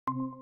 Hello?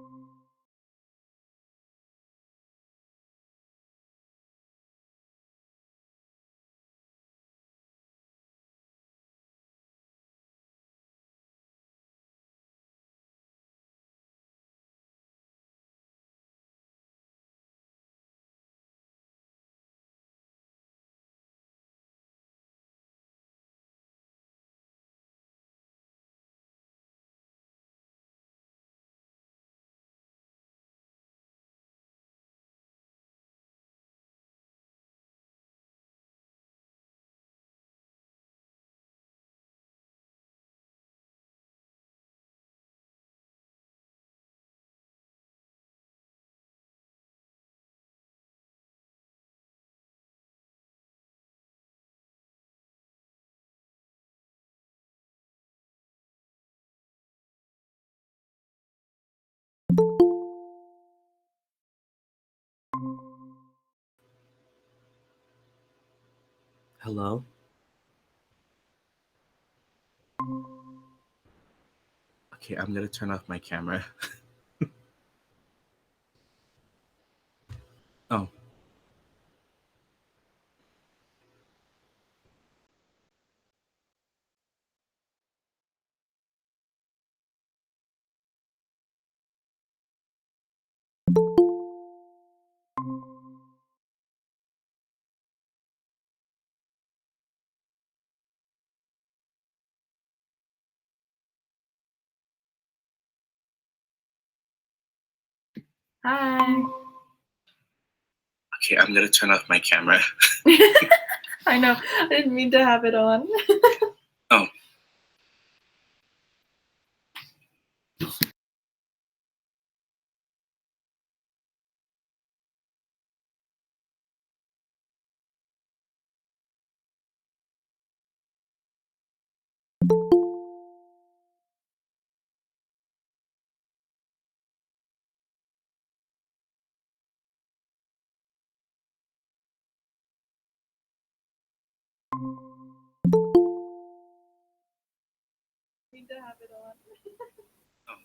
Okay, I'm gonna turn off my camera. Oh, Hi. okay, I'm gonna turn off my camera. I know. I didn't mean to have it on. Oh. Need to have it on. Oh.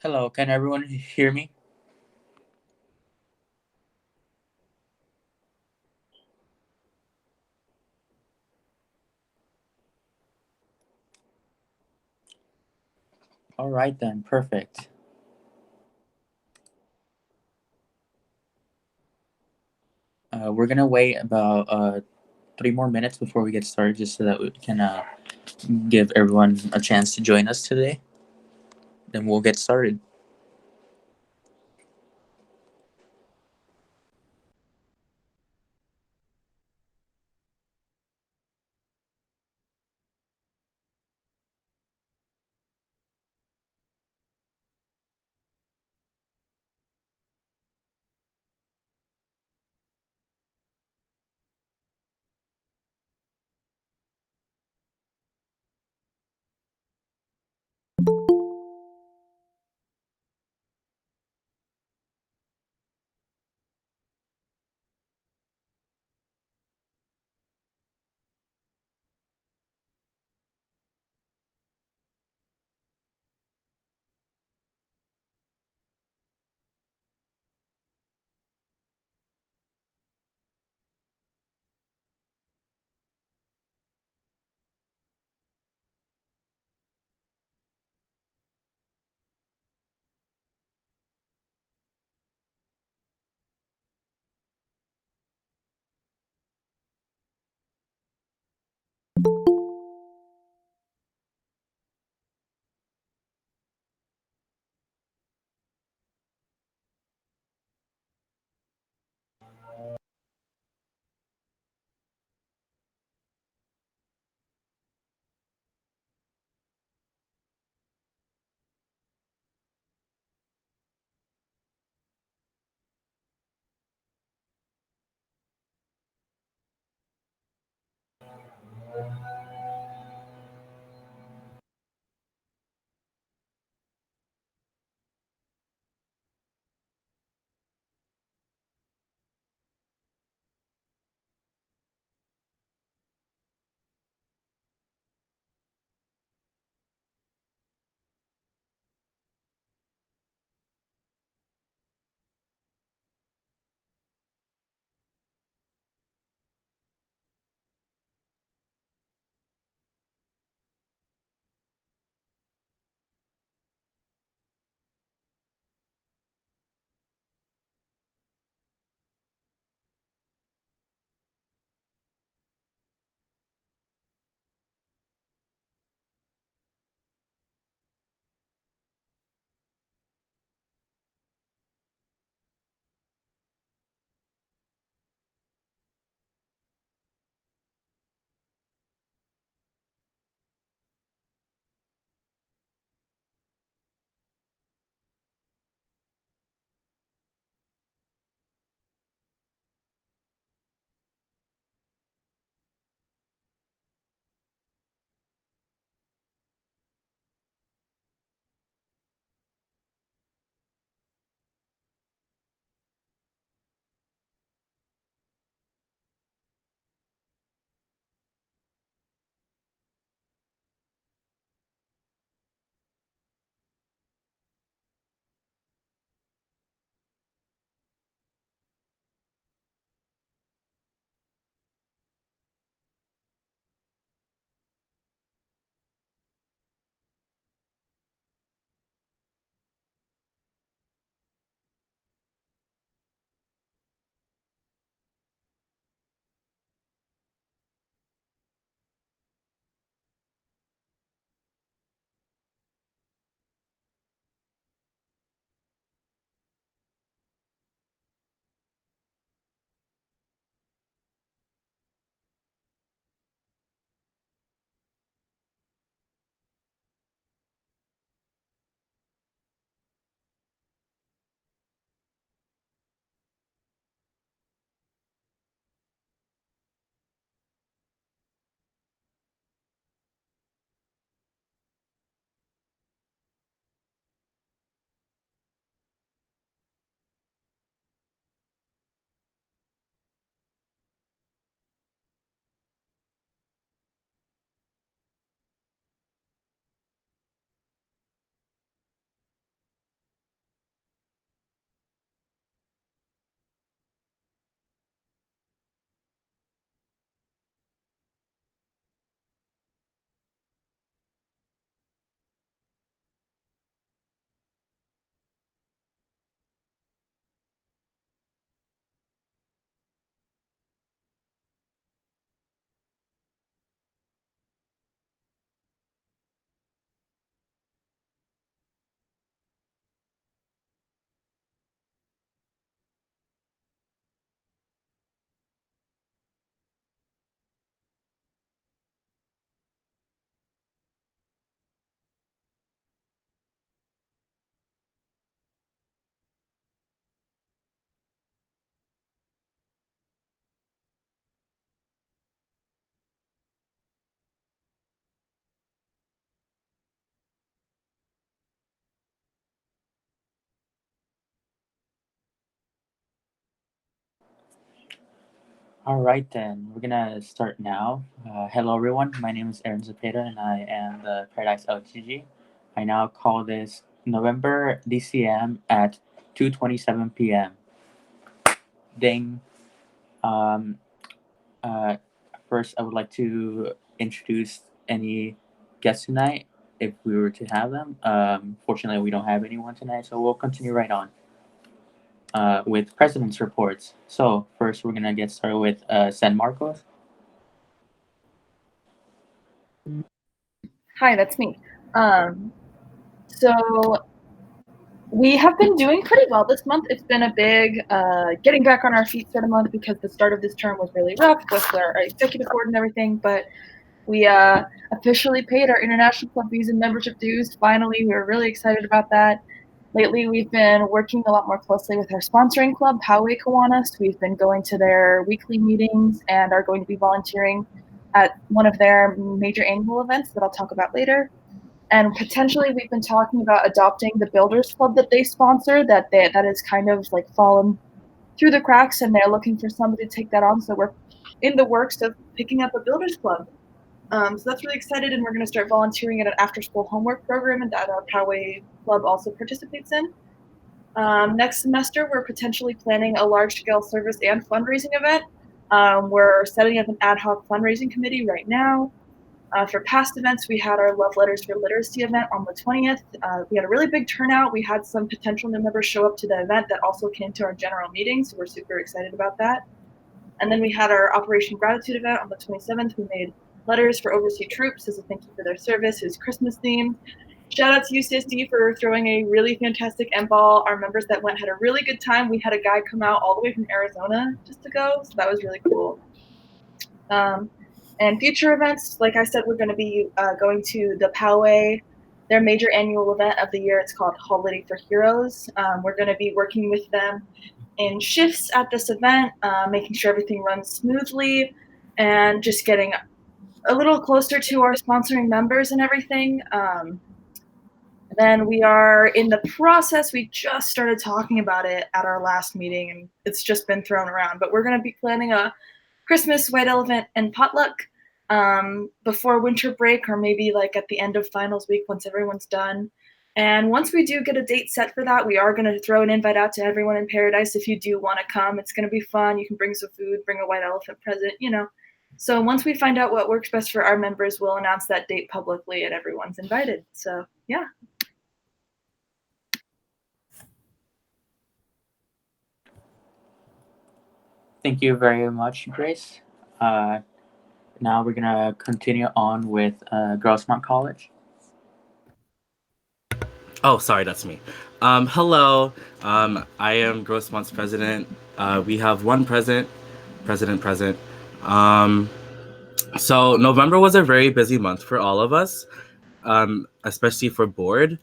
Hello, can everyone hear me? All right then, perfect. We're gonna wait about 3 more minutes before we get started, just so that we can give everyone a chance to join us today. Then we'll get started. All right, then we're gonna start now. Hello, everyone. My name is Aaron Zapata, and I am the Paradise LTG. I now call this November DCM at 2:27 p.m. Ding. Um, uh, First, I would like to introduce any guests tonight, if we were to have them. Fortunately, we don't have anyone tonight, so we'll continue right on with president's reports. So first, we're gonna get started with San Marcos. Hi, that's me. So we have been doing pretty well this month. It's been a big getting back on our feet sort of month because the start of this term was really rough with our executive board and everything. But we officially paid our International Club Visa membership dues. Finally, we were really excited about that. Lately, we've been working a lot more closely with our sponsoring club, Poway Kiwanis. We've been going to their weekly meetings and are going to be volunteering at one of their major annual events that I'll talk about later. And potentially, we've been talking about adopting the Builders Club that they sponsor. That has kind of like fallen through the cracks, and they're looking for somebody to take that on. So we're in the works of picking up a Builders Club. So that's really excited, and we're going to start volunteering at an after-school homework program that our Poway Club also participates in. Next semester, we're potentially planning a large-scale service and fundraising event. We're setting up an ad hoc fundraising committee right now. For past events, we had our Love Letters for Literacy event on the 20th. We had a really big turnout. We had some potential new members show up to the event that also came to our general meeting, so we're super excited about that. And then we had our Operation Gratitude event on the 27th. We made letters for overseas troops as a thank you for their service. It was Christmas themed. Shout out to UCSD for throwing a really fantastic end ball. Our members that went had a really good time. We had a guy come out all the way from Arizona just to go, so that was really cool. And future events, like I said, we're going to be going to the Poway, their major annual event of the year. It's called Holiday for Heroes. We're going to be working with them in shifts at this event, making sure everything runs smoothly, and just getting a little closer to our sponsoring members and everything. Then we are in the process. We just started talking about it at our last meeting, and it's just been thrown around. But we're going to be planning a Christmas white elephant and potluck before winter break, or maybe like at the end of finals week once everyone's done. And once we do get a date set for that, we are going to throw an invite out to everyone in Paradise. If you do want to come, it's going to be fun. You can bring some food, bring a white elephant present, you know. So once we find out what works best for our members, we'll announce that date publicly and everyone's invited. So yeah. Thank you very much, Grace. Now we're gonna continue on with Grossmont College. Oh, sorry, that's me. Hello. I am Grossmont's president. We have one president. So November was a very busy month for all of us, especially for board.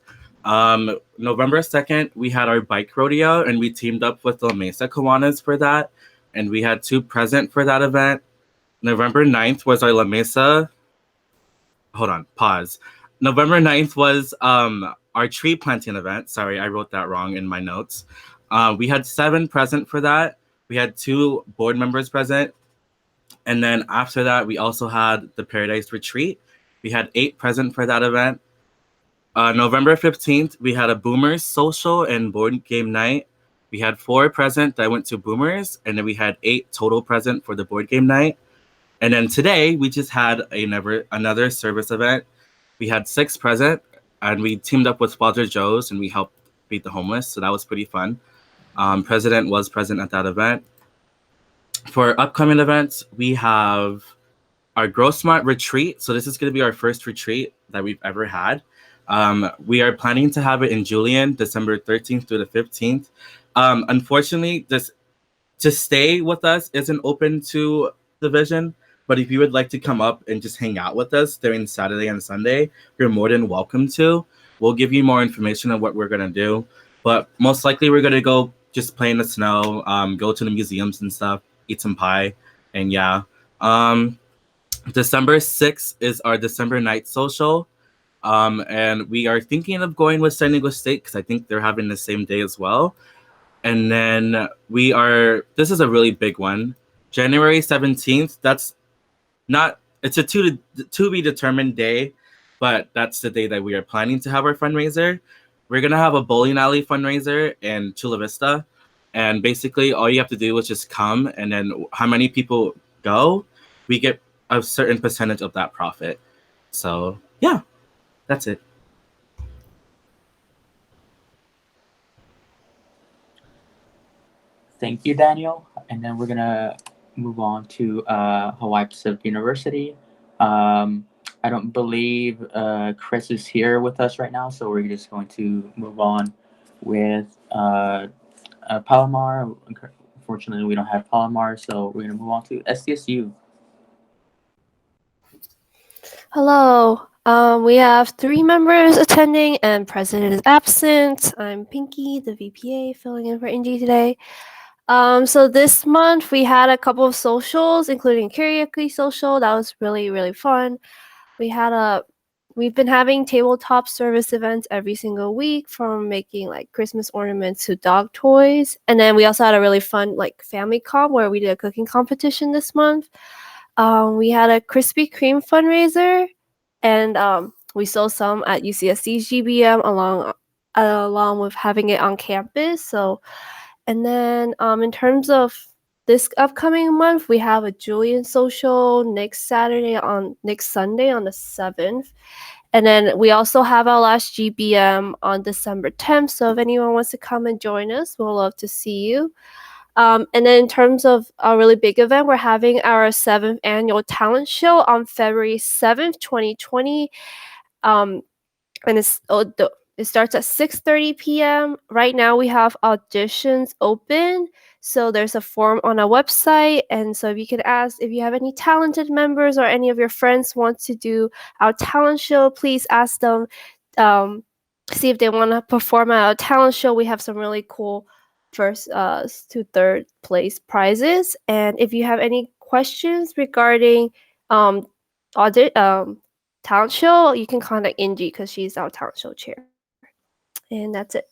November 2nd, we had our bike rodeo, and we teamed up with La Mesa Kiwanis for that, and we had two present for that event. November 9th was our La Mesa. Hold on, pause. November 9th was our tree planting event. Sorry, I wrote that wrong in my notes. We had 7 present for that. We had 2 board members present. And then after that, we also had the Paradise Retreat. We had 8 present for that event. November 15th, we had a Boomers social and board game night. We had 4 present that went to Boomers, and then we had 8 total present for the board game night. And then today, we just had another service event. We had 6 present, and we teamed up with Walter Joe's, and we helped beat the homeless, so that was pretty fun. President was present at that event. For upcoming events, we have our Grossmont retreat. So this is going to be our first retreat that we've ever had. We are planning to have it in Julian, December 13th through the 15th. Unfortunately, this to stay with us isn't open to division, but if you would like to come up and just hang out with us during Saturday and Sunday, you're more than welcome to. We'll give you more information on what we're going to do, but most likely we're going to go just play in the snow, go to the museums and stuff, eat some pie, and yeah. December 6th is our December night social, and we are thinking of going with San Diego State because I think they're having the same day as well. And then this is a really big one. January 17th, that's not, it's a to be determined day, but that's the day that we are planning to have our fundraiser. We're gonna have a bowling alley fundraiser in Chula Vista, and basically all you have to do is just come, and then how many people go, we get a certain percentage of that profit. So yeah, that's it. Thank you, Daniel. And then we're gonna move on to Hawaii Pacific University. I don't believe Chris is here with us right now, so we're just going to move on with Palomar. Unfortunately, we don't have Palomar, so we're gonna move on to SDSU. Hello. We have 3 members attending and president is absent. I'm Pinky, the VPA, filling in for Indy today. So this month we had a couple of socials, including karaoke social. That was really, really fun. We've been having tabletop service events every single week, from making like Christmas ornaments to dog toys. And then we also had a really fun like family comp where we did a cooking competition this month. We had a Krispy Kreme fundraiser, and we sold some at UCSD's GBM along with having it on campus. So, and then in terms of this upcoming month, we have a Julian social next Sunday on the 7th. And then we also have our last GBM on December 10th. So if anyone wants to come and join us, we'll love to see you. And then in terms of a really big event, we're having our 7th annual talent show on February 7th, 2020. And it starts at 6:30 p.m. Right now we have auditions open. So there's a form on our website. And so if you can ask if you have any talented members or any of your friends want to do our talent show, please ask them. See if they want to perform at our talent show. We have some really cool first to third place prizes. And if you have any questions regarding talent show, you can contact Indy because she's our talent show chair. And that's it.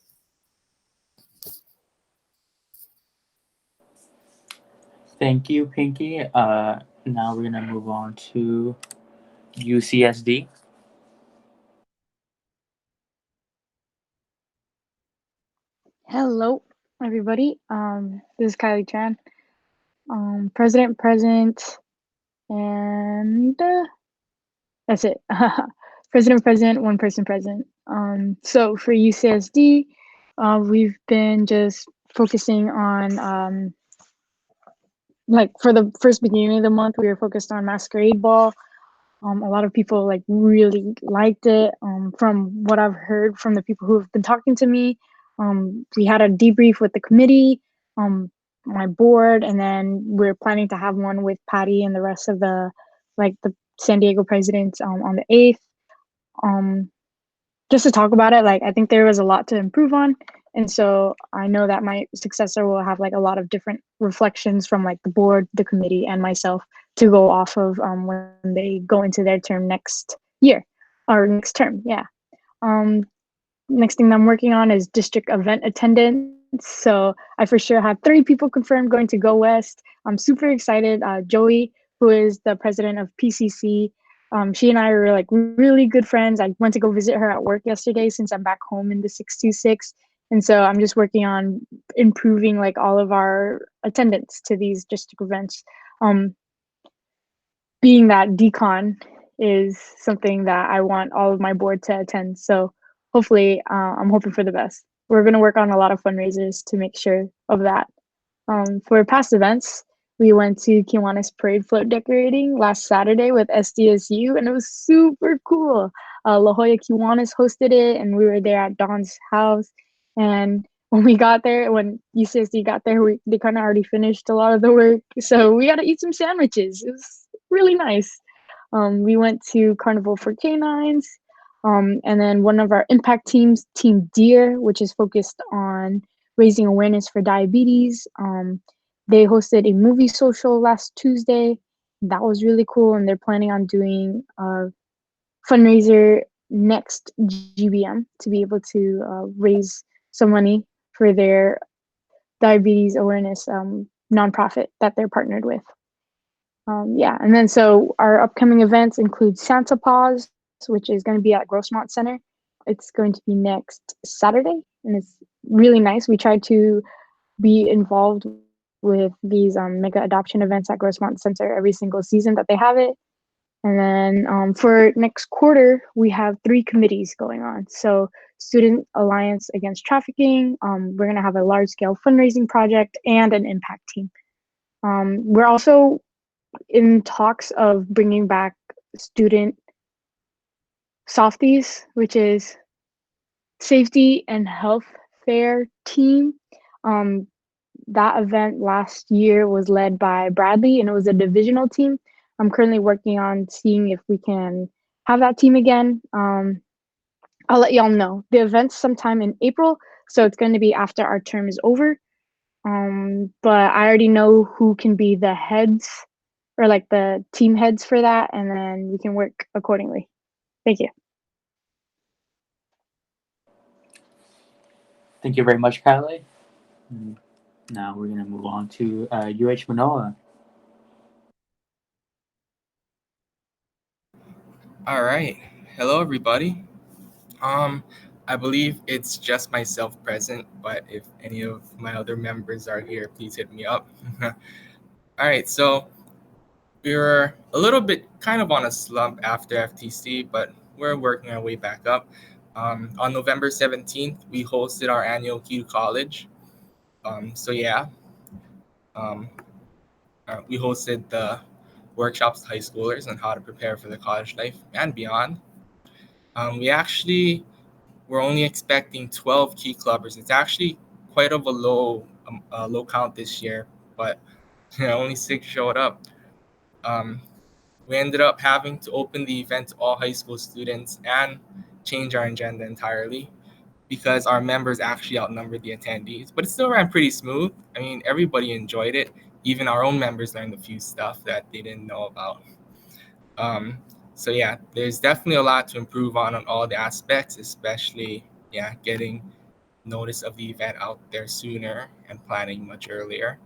Thank you, Pinky. Now we're gonna move on to UCSD. Hello, everybody. This is Kylie Chan. President, present, and that's it. President, present, one person present. So for UCSD, we've been just focusing on like for the first beginning of the month, we were focused on Masquerade Ball. A lot of people like really liked it. From what I've heard from the people who have been talking to me, we had a debrief with the committee, my board, and then we're planning to have one with Patty and the rest of the San Diego presidents on the 8th. Just to talk about it. Like, I think there was a lot to improve on, and so I know that my successor will have like a lot of different reflections from like the board, the committee, and myself to go off of when they go into their term next year or next term. Yeah. Next thing that I'm working on is district event attendance. So I for sure have 3 people confirmed going to Go West. I'm super excited. Joey, who is the president of PCC, she and I are like really good friends. I went to go visit her at work yesterday since I'm back home in the 626. And so I'm just working on improving like all of our attendance to these district events. Being that decon is something that I want all of my board to attend. So hopefully, I'm hoping for the best. We're going to work on a lot of fundraisers to make sure of that. For past events, we went to Kiwanis Parade float decorating last Saturday with SDSU, and it was super cool. La Jolla Kiwanis hosted it, and we were there at Dawn's house. And when we got there, when UCSD got there, they kind of already finished a lot of the work. So we got to eat some sandwiches. It was really nice. We went to Carnival for Canines. And then one of our impact teams, Team Deer, which is focused on raising awareness for diabetes. They hosted a movie social last Tuesday. That was really cool. And they're planning on doing a fundraiser next GBM to be able to raise some money for their diabetes awareness nonprofit that they're partnered with. Yeah, and then so our upcoming events include Santa Paws, which is going to be at Grossmont Center. It's going to be next Saturday, and it's really nice. We try to be involved with these mega adoption events at Grossmont Center every single season that they have it. And then for next quarter, we have 3 committees going on. So Student Alliance Against Trafficking, we're going to have a large scale fundraising project and an impact team. We're also in talks of bringing back student softies, which is safety and health fair team. That event last year was led by Bradley, and it was a divisional team. I'm currently working on seeing if we can have that team again. I'll let y'all know. The event's sometime in April, so it's going to be after our term is over. But I already know who can be the heads or like the team heads for that, and then we can work accordingly. Thank you. Thank you very much, Kylie. Now we're gonna move on to UH Manoa. All right. Hello, everybody. I believe it's just myself present, but if any of my other members are here, please hit me up. All right. So we were a little bit kind of on a slump after FTC, but we're working our way back up. On November 17th, we hosted our annual Q College. We hosted the workshops to high schoolers on how to prepare for the college life and beyond. We're only expecting 12 key clubbers. It's actually quite of a low count this year, but only 6 showed up. We ended up having to open the event to all high school students and change our agenda entirely because our members actually outnumbered the attendees. But it still ran pretty smooth. I mean, everybody enjoyed it. Even our own members learned a few stuff that they didn't know about. So yeah, there's definitely a lot to improve on all the aspects, especially getting notice of the event out there sooner and planning much earlier.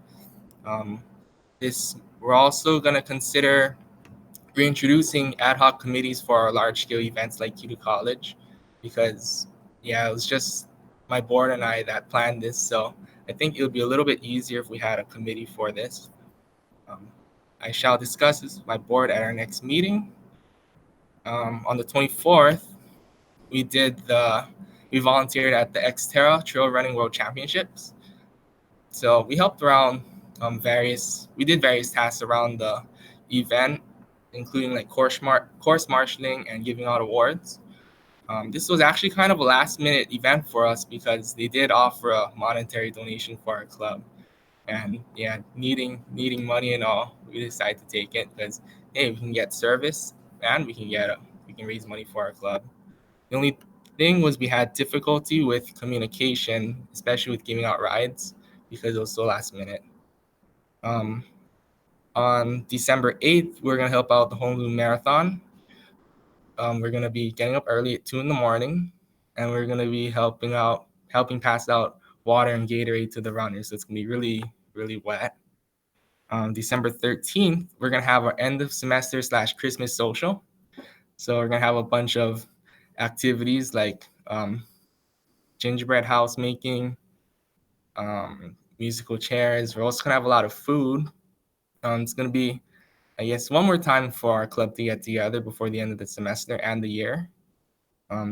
We're also gonna consider reintroducing ad hoc committees for our large scale events like Q College, because it was just my board and I that planned this. So I think it would be a little bit easier if we had a committee for this. I shall discuss this with my board at our next meeting. On the 24th, we volunteered at the Xterra Trail Running World Championships. So we helped around we did various tasks around the event, including like course marshaling and giving out awards. This was actually kind of a last minute event for us because they did offer a monetary donation for our club. And needing money and all, we decided to take it because hey, we can get service and we can raise money for our club. The only thing was we had difficulty with communication, especially with giving out rides because it was so last minute. On December 8th, we're gonna help out the Honolulu Marathon. We're gonna be getting up early at 2 a.m, and we're gonna be helping pass out water and Gatorade to the runners. So it's gonna be really, really wet. December 13th, we're gonna have our end of semester / Christmas social. So we're gonna have a bunch of activities like gingerbread house making, musical chairs. We're also gonna have a lot of food. It's gonna be, I guess, one more time for our club to get together before the end of the semester and the year.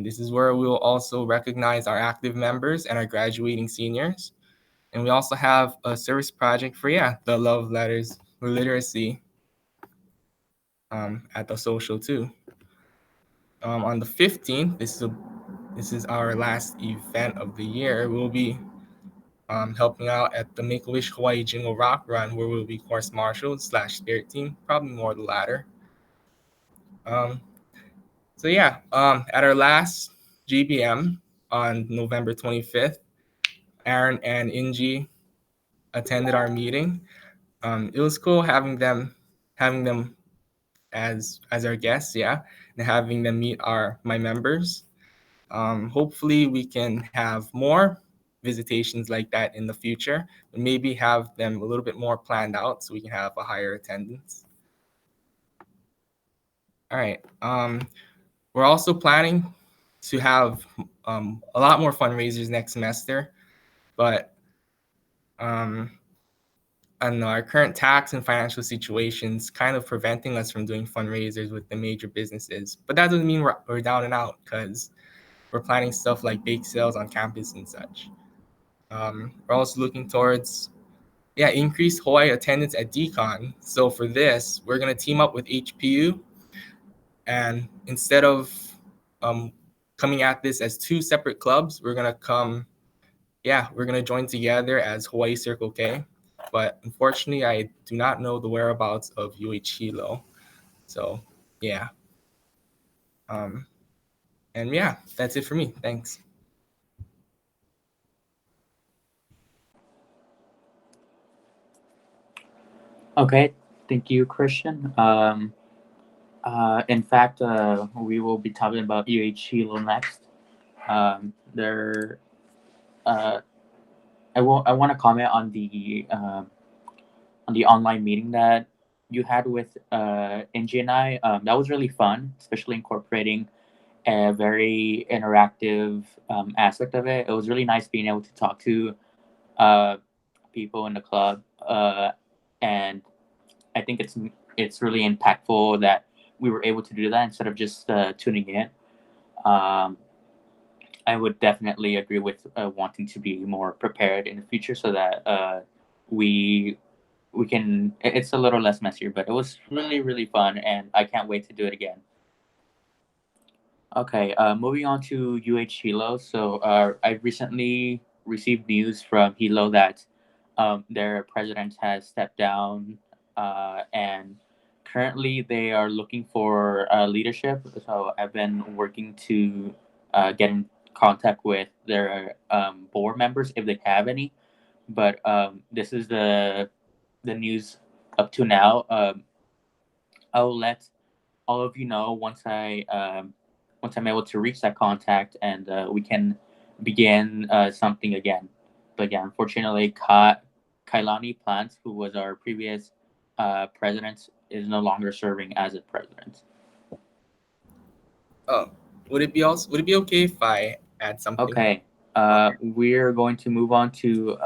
This is where we will also recognize our active members and our graduating seniors. And we also have a service project for, the love letters for literacy at the social too. On the 15th, this is our last event of the year. We'll be helping out at the Make-A-Wish Hawaii Jingle Rock Run, where we'll be course marshal / spirit team, probably more the latter. At our last GBM on November 25th, Aaron and Inji attended our meeting. It was cool having them as our guests, and having them meet my members. Hopefully we can have more visitations like that in the future, but maybe have them a little bit more planned out so we can have a higher attendance. All right. We're also planning to have a lot more fundraisers next semester, but I don't know, our current tax and financial situations kind of preventing us from doing fundraisers with the major businesses. But that doesn't mean we're down and out, because we're planning stuff like bake sales on campus and such. We're also looking towards increased Hawaii attendance at DCON. So for this, we're going to team up with HPU, and instead of coming at this as two separate clubs, we're going to join together as Hawaii Circle K. But unfortunately, I do not know the whereabouts of UH Hilo. So yeah. And yeah, that's it for me. Thanks. Okay, thank you, Christian. In fact, we will be talking about UH Hilo next. There, I want to comment on the online meeting that you had with Angie and I. That was really fun, especially incorporating a very interactive aspect of it. It was really nice being able to talk to people in the club, and I think it's really impactful that we were able to do that instead of just tuning in. I would definitely agree with wanting to be more prepared in the future so that we can. It's a little less messier, but it was really fun, and I can't wait to do it again. Okay, moving on to UH Hilo. So I recently received news from Hilo that their president has stepped down, and currently they are looking for leadership. So I've been working to get in contact with their board members if they have any. But this is the news up to now. I'll let all of you know once I'm able to reach that contact, and we can begin something again. But yeah, unfortunately, Kailani Plant, who was our previous president, is no longer serving as a president. Oh, would it be okay if I add something? Okay, we're going to move on to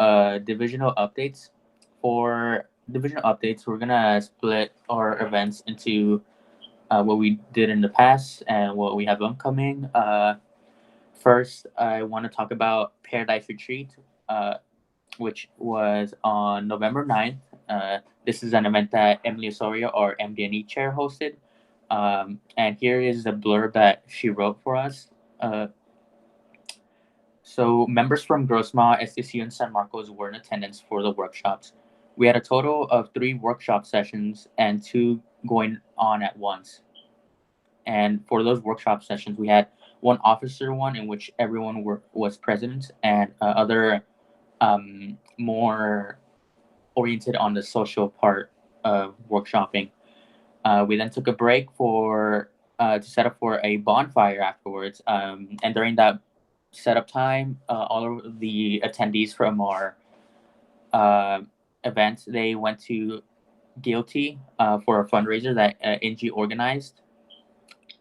divisional updates. For divisional updates, we're gonna split our events into what we did in the past and what we have upcoming. First, I want to talk about Paradise Retreat, which was on November 9th. This is an event that Emily Osorio, our MDNE chair, hosted. And here is the blurb that she wrote for us. So members from Grossma, SDCU, and San Marcos were in attendance for the workshops. We had a total of 3 workshop sessions and 2 going on at once. And for those workshop sessions, we had one officer one in which everyone was present, and other more oriented on the social part of workshopping. We then took a break to set up for a bonfire afterwards. And during that setup time, all of the attendees from our event, they went to Guilty for a fundraiser that NG organized.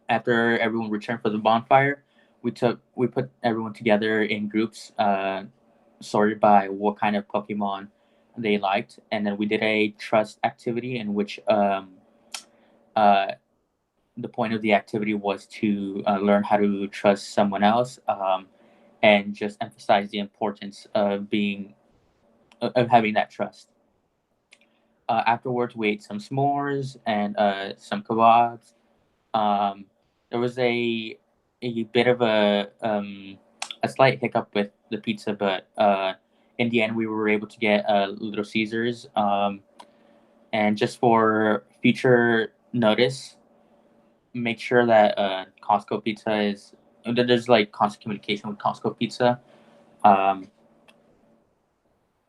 After everyone returned for the bonfire, we put everyone together in groups, sorted by what kind of Pokemon they liked, and then we did a trust activity in which the point of the activity was to learn how to trust someone else, and just emphasize the importance of having that trust. Afterwards, we ate some s'mores and some kebabs. There was a bit of a slight hiccup with the pizza, but in the end, we were able to get Little Caesars. And just for future notice, make sure that Costco Pizza is there's like constant communication with Costco Pizza.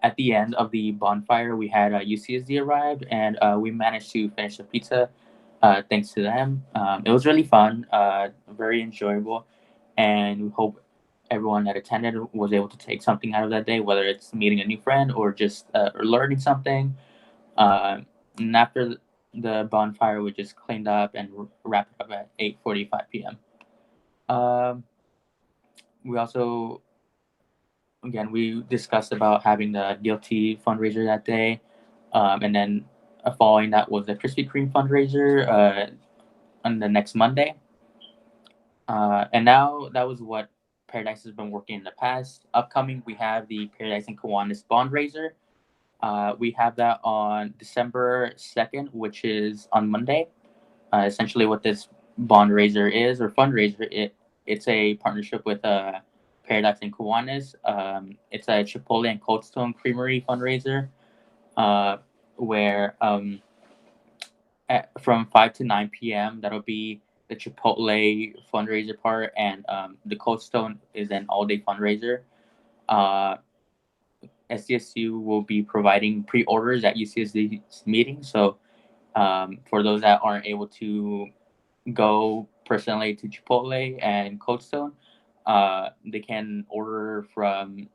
At the end of the bonfire, we had UCSD arrived, and we managed to finish the pizza. Thanks to them, it was really fun, very enjoyable, and we hope everyone that attended was able to take something out of that day, whether it's meeting a new friend or just or learning something. And after the bonfire, we just cleaned up and wrapped it up at 8:45 p.m. We also, again, we discussed about having the DLT fundraiser that day, and then following that was the Krispy Kreme fundraiser on the next Monday. And now that was what Paradise has been working in the past. Upcoming, we have the Paradise and Kiwanis bond raiser. We have that on December 2nd, which is on Monday. Essentially, what this bond raiser is or fundraiser, it's a partnership with Paradise and Kiwanis. It's a Chipotle and Cold Stone Creamery fundraiser, where from 5 to 9 p.m. that'll be the Chipotle fundraiser part, and the Cold Stone is an all-day fundraiser. SDSU will be providing pre-orders at UCSD's meeting, so for those that aren't able to go personally to Chipotle and Cold Stone, they can order from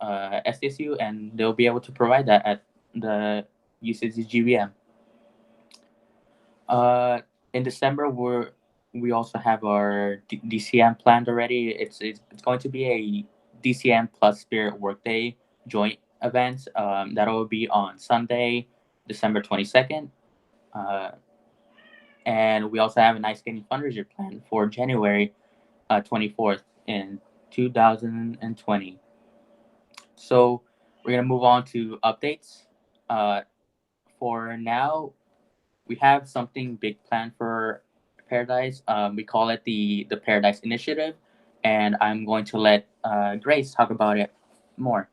SDSU, and they'll be able to provide that at the UCSD GVM. In December, we also have our DCM planned already. It's going to be a DCM plus Spirit Workday joint event. That'll be on Sunday, December 22nd. And we also have an ice skating fundraiser plan for January 24th in 2020. So we're gonna move on to updates. For now, we have something big planned for Paradise. We call it the Paradise Initiative, and I'm going to let Grace talk about it more.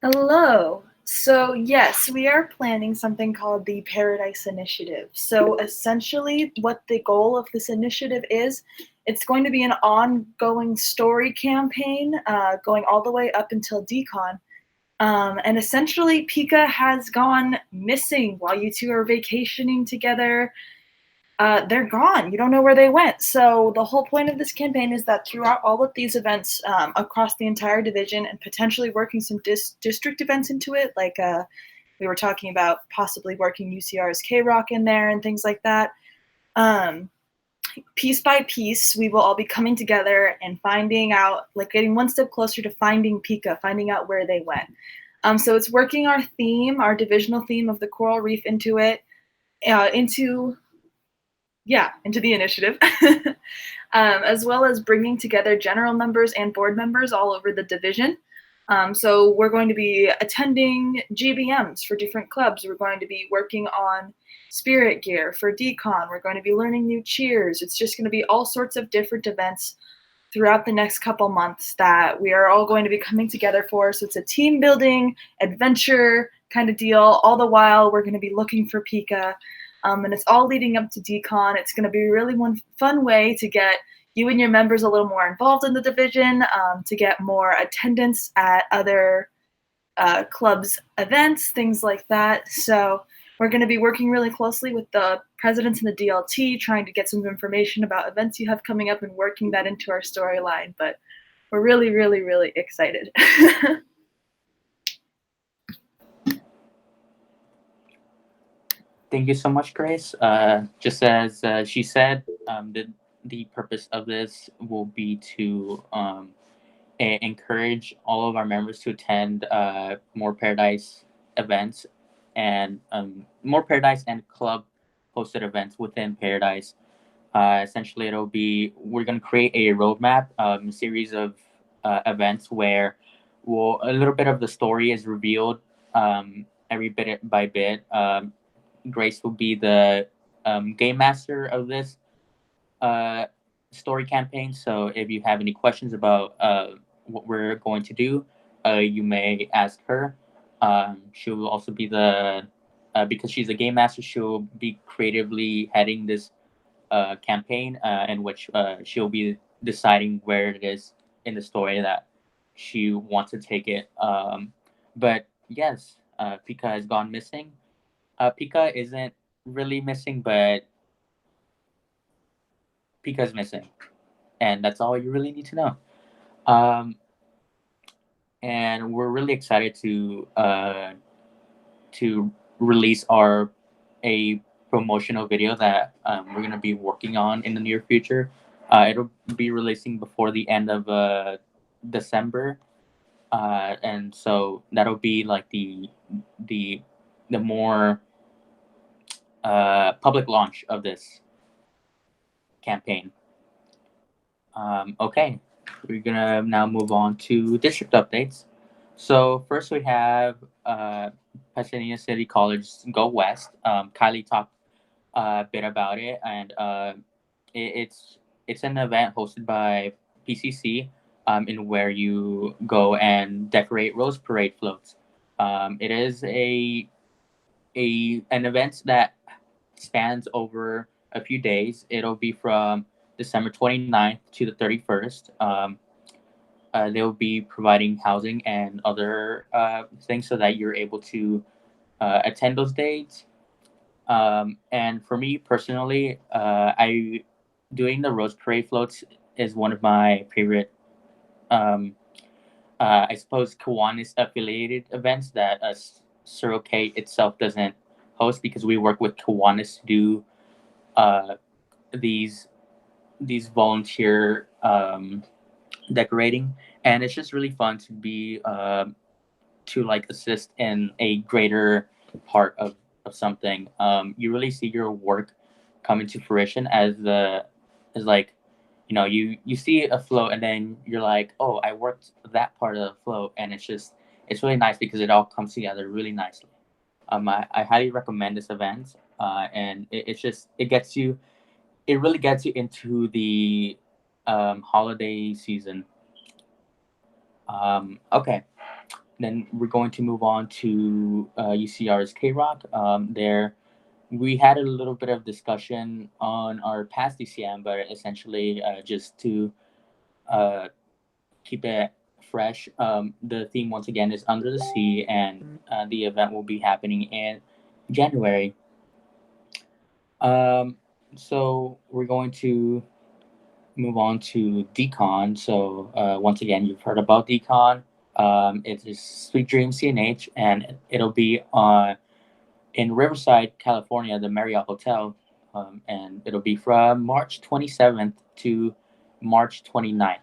Hello. So yes, we are planning something called the Paradise Initiative. So essentially what the goal of this initiative is, it's going to be an ongoing story campaign going all the way up until DCON. And essentially Pika has gone missing while you two are vacationing together. They're gone. You don't know where they went. So the whole point of this campaign is that throughout all of these events across the entire division, and potentially working some district events into it, like we were talking about possibly working UCR's K-Rock in there and things like that. Piece by piece, we will all be coming together and finding out, like getting one step closer to finding Pika, finding out where they went. So it's working our theme, our divisional theme of the coral reef into it, into the initiative, as well as bringing together general members and board members all over the division. So we're going to be attending GBMs for different clubs. We're going to be working on spirit gear for DCON. We're going to be learning new cheers. It's just going to be all sorts of different events throughout the next couple months that we are all going to be coming together for. So it's a team building, adventure kind of deal. All the while, we're going to be looking for Pika. And it's all leading up to DCON. It's going to be really one fun way to get you and your members a little more involved in the division, to get more attendance at other clubs' events, things like that. So we're going to be working really closely with the presidents in the DLT, trying to get some information about events you have coming up and working that into our storyline. But we're really, really, really excited. Thank you so much, Grace. Just as she said, the purpose of this will be to encourage all of our members to attend more Paradise events and more Paradise and club hosted events within Paradise. Essentially, we're going to create a roadmap, a series of events where a little bit of the story is revealed every bit by bit. Grace will be the game master of this story campaign. So if you have any questions about what we're going to do, you may ask her. She will also be because she's a game master, she'll be creatively heading this campaign in which she'll be deciding where it is in the story that she wants to take it. But yes, Pika has gone missing. Pika isn't really missing, but Pika's missing. and that's all you really need to know. Um, and we're really excited to release our a promotional video that we're gonna be working on in the near future. It'll be releasing before the end of December, and so that'll be like the the more public launch of this campaign. Okay, we're gonna now move on to district updates. So first we have Pasadena City College Go West. Kylie talked a bit about it, and it's an event hosted by PCC, in where you go and decorate Rose Parade floats. It is a an event that spans over a few days. It'll be from December 29th to the 31st. They'll be providing housing and other things so that you're able to attend those dates. And for me personally, I doing the Rose Parade floats is one of my favorite. Um, I suppose Kiwanis affiliated events that Surrogate itself doesn't host because we work with Kiwanis to do uh, these volunteer decorating, and it's just really fun to be to like assist in a greater part of something. You really see your work come into fruition as like you see a float and then you're like, oh, I worked that part of the float, and it's really nice because it all comes together really nicely. I highly recommend this event, and it really gets you into the holiday season. Okay, then we're going to move on to UCR's K Rock. There, we had a little bit of discussion on our past DCM, but essentially just to uh, keep it fresh, the theme once again is Under the Sea, and the event will be happening in January. Um, so we're going to move on to Decon. So once again, you've heard about Decon. It is Sweet Dream CNH, and it'll be in Riverside, California, the Marriott Hotel, and it'll be from March 27th to March 29th.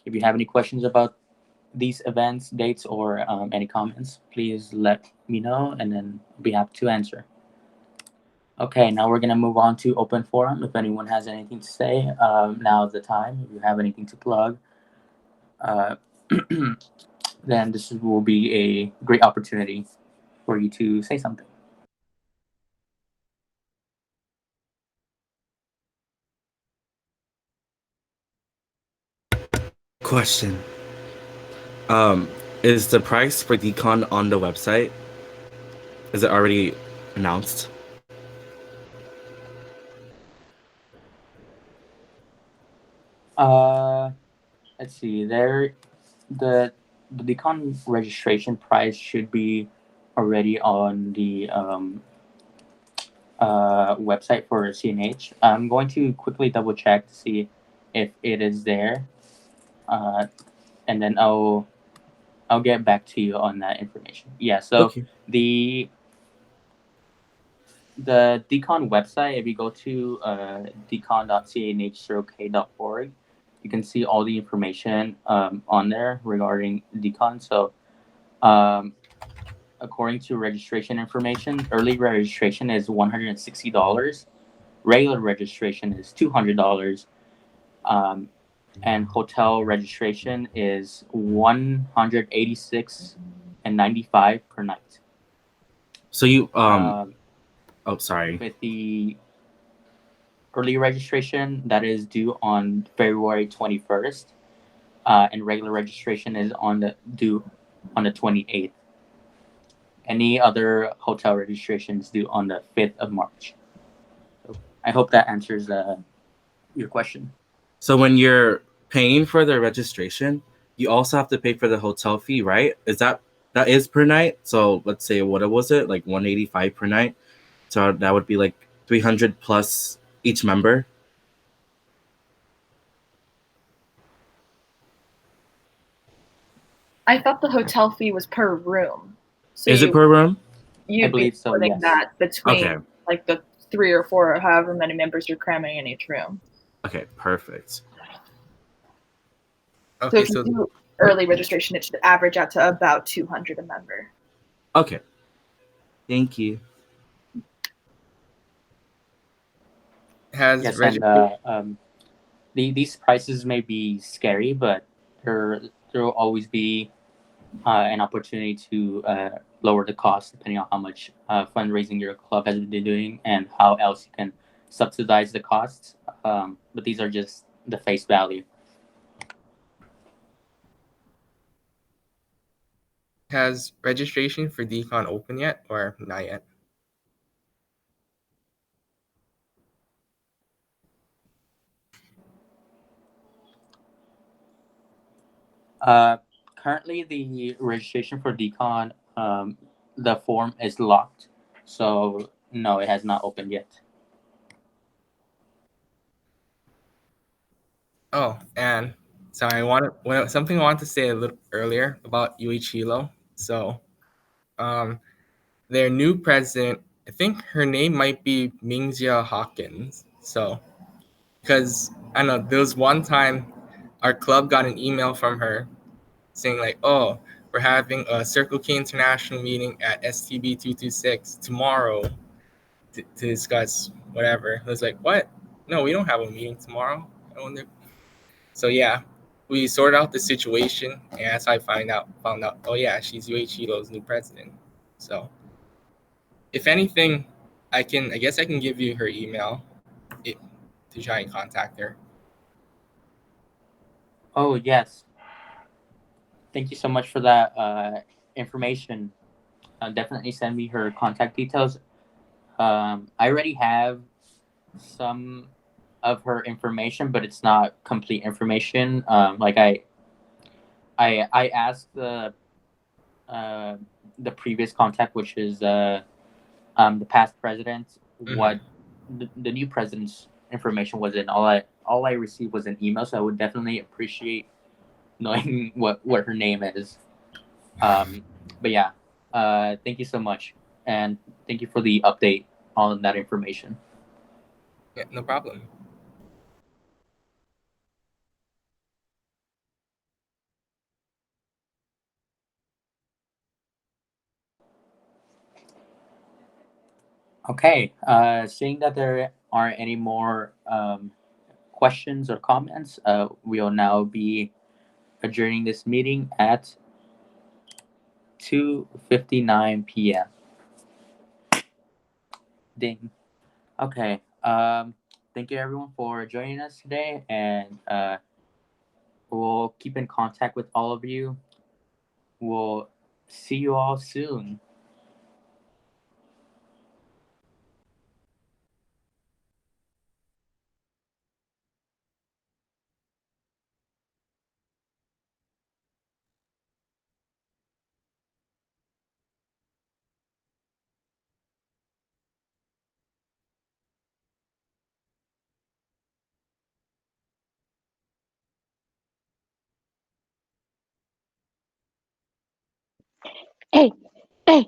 If you have any questions about these events, dates, or any comments, please let me know, and then I'll be happy to answer. Okay, now we're gonna move on to open forum. If anyone has anything to say, now is the time. If you have anything to plug, uh, then this will be a great opportunity for you to say something. Question. Um, is the price for Decon on the website? Is it already announced? Let's see. The the Decon registration price should be already on the website for CNH. I'm going to quickly double check to see if it is there, and then I'll get back to you on that information. Yeah. So Okay. the Decon website, if you go to decon.cnh0k.org, you can see all the information on there regarding Decon. So, according to registration information, early registration is $160. Regular registration is $200. And hotel registration is $186.95 per night. So you oh, sorry. With the early registration, that is due on February 21st, and regular registration is due on the 28th. Any other hotel registrations due on the 5th of March. So I hope that answers your question. So when you're paying for the registration, you also have to pay for the hotel fee, right? That is per night? So let's say, what was it, like 185 per night? So that would be like 300 plus each member. I thought the hotel fee was per room. So Is it per room? you'd I believe be so, splitting yes. that between Okay. like the 3 or 4 or however many members you're cramming in each room. Okay, perfect. So Okay, if you so do early registration, it should average out to about 200 a member. Okay. Thank you. has Yes, registration. and these prices may be scary, but there will always be an opportunity to lower the cost depending on how much fundraising your club has been doing and how else you can subsidize the costs. But these are just the face value. Has registration for Decon open yet or not yet? Currently, the registration for Decon, the form is locked, so no, it has not opened yet. Oh, and sorry, something I wanted to say a little earlier about UH Hilo. So, their new president, I think her name might be Mingxia Hawkins. So, because I know there was one time our club got an email from her saying like, "Oh, we're having a Circle K International meeting at STB 226 tomorrow to discuss whatever." I was like, "What? No, we don't have a meeting tomorrow." I wonder. So yeah, we sorted out the situation, and as I found out, oh yeah, she's UH Hilo's new president. So if anything, I guess I can give you her email to try and contact her. Oh yes, thank you so much for that information. Definitely send me her contact details. I already have some of her information, but it's not complete information. Like I asked uh, the previous contact, which is the past president, what the new president's information was in. All I received was an email, so I would definitely appreciate knowing what her name is. But yeah, thank you so much, and thank you for the update on that information. Yeah, no problem. Okay, seeing that there aren't any more questions or comments, we'll now be adjourning this meeting at 2:59 p.m. Ding. Okay. Thank you everyone for joining us today, and we'll keep in contact with all of you. We'll see you all soon. Hey, hey,